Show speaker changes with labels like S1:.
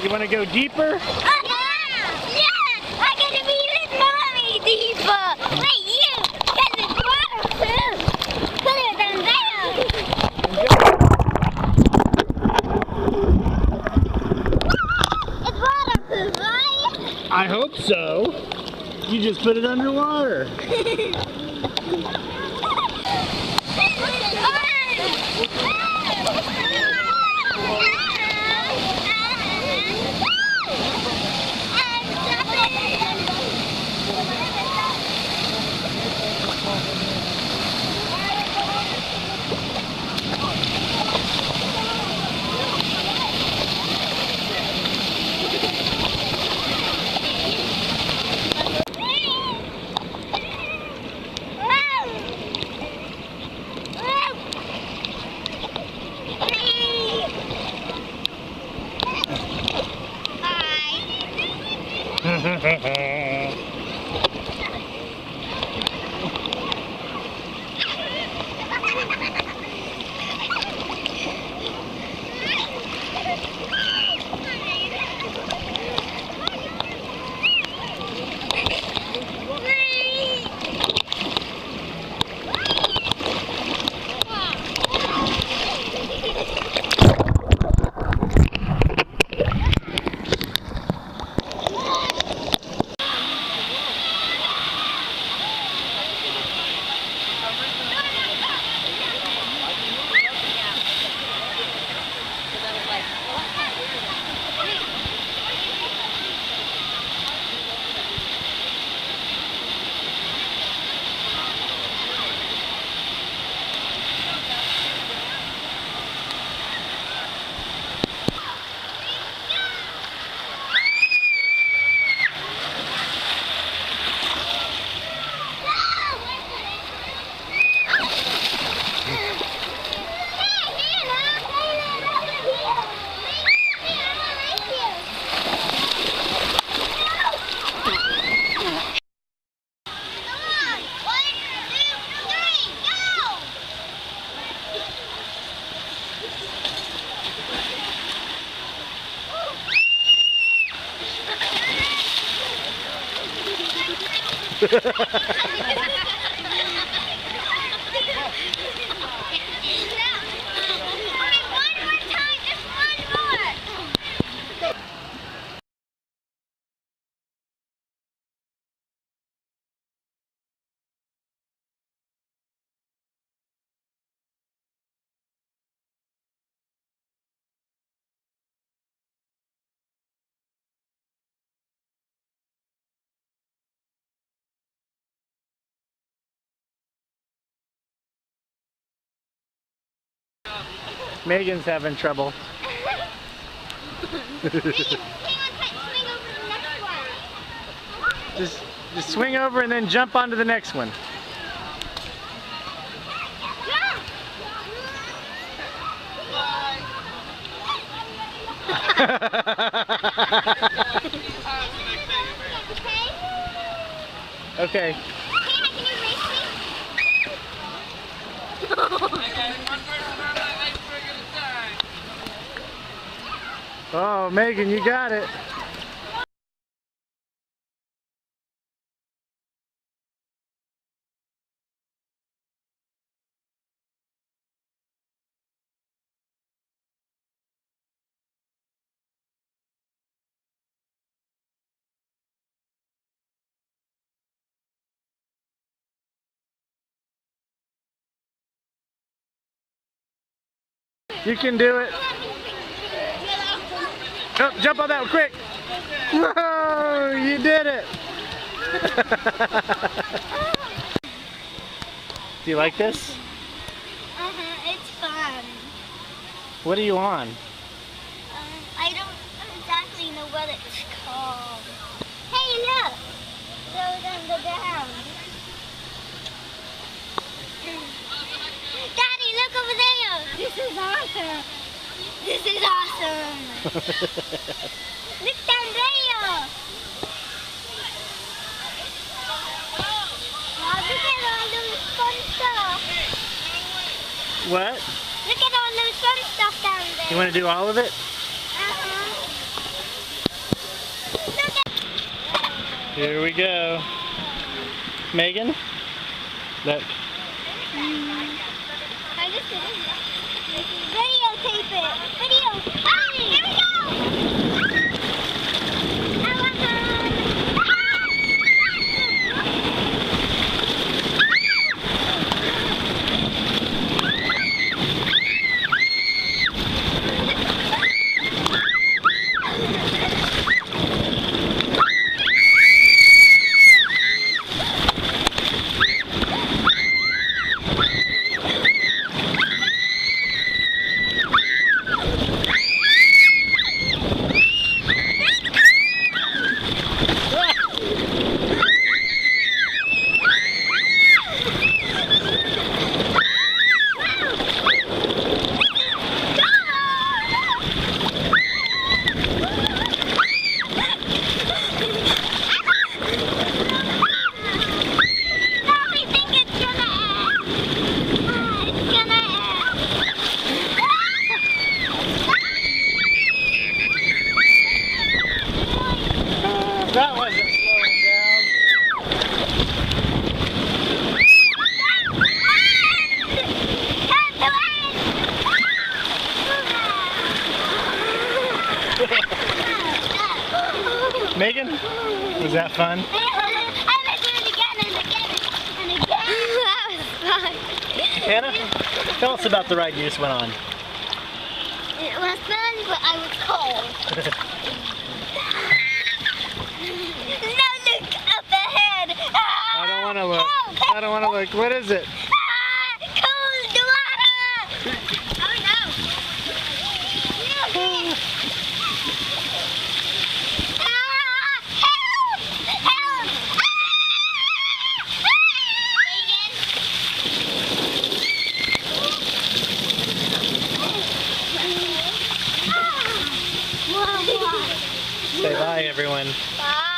S1: You want to go deeper?
S2: Yeah! I gotta be with Mommy deeper! Wait, you! Because it's waterproof! Put it down there! It's waterproof, right?
S1: I hope so. You just put it underwater. Megan's having trouble. Just swing over and then jump onto the next one. Okay. Oh, Megan, you got it. You can do it. Oh, jump on that one quick. Whoa, you did it. Do you like this?
S2: It's fun.
S1: What are you on?
S2: I don't exactly know what it's called. Hey, look! Those on the ground. Daddy, look over there! This is awesome! This is awesome! Look down there! Now look at all those fun stuff!
S1: What?
S2: Look at all those fun stuff down there!
S1: You want to do all of it? Here we go. Megan? Look.
S2: I just did it. Videotape it. Video. Ah, here we go.
S1: That wasn't slowing down. Megan, was that fun?
S2: I'm gonna do it again and again and again. That was fun.
S1: Hannah, tell us about the ride you just went on.
S2: It was fun, but I was cold. No, look up ahead.
S1: I don't want to look. I don't want to look. What is it?
S2: Cold water. Oh no. Help! Help!
S1: Say bye, everyone.
S2: Bye.